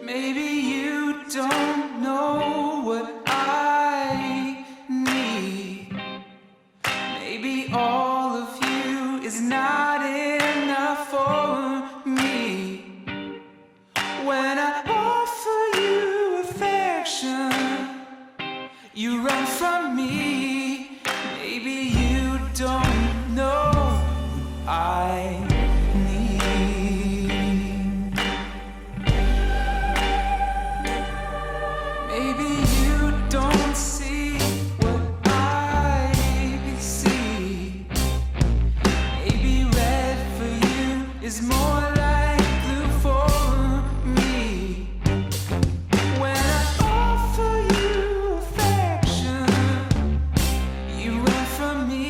Maybe you don't know what I need. Maybe all of you is not enough for me. When I offer you affection, you run from me. Maybe you don't know what I need. Maybe you don't see what I see. Maybe red for you is more like blue for me. When I offer you affection, you run from me.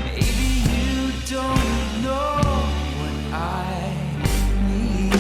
Maybe you don't know what I need.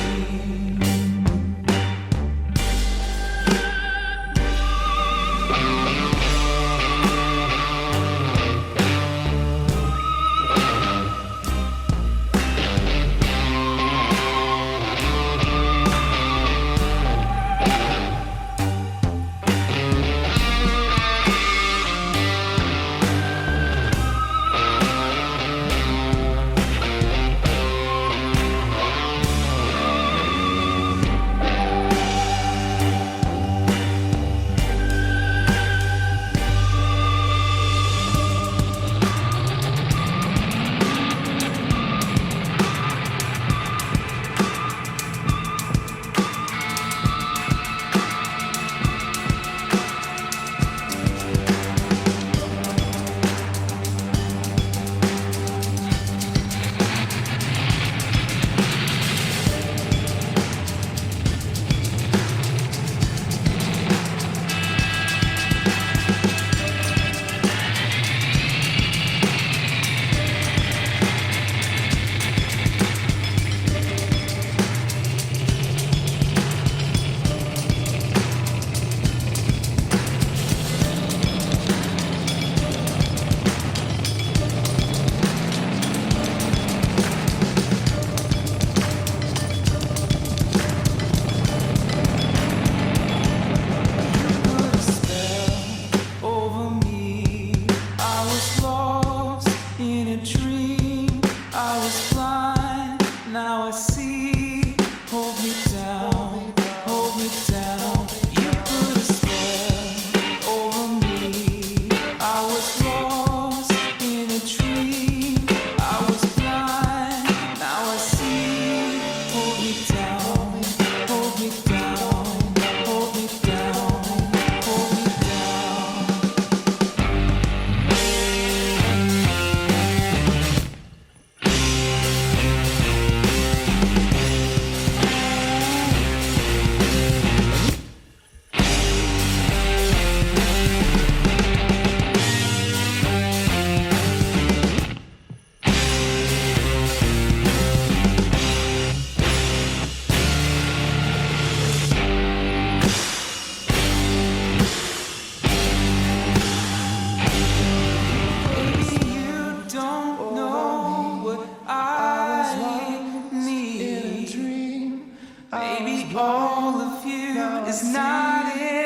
Maybe all of you is not it.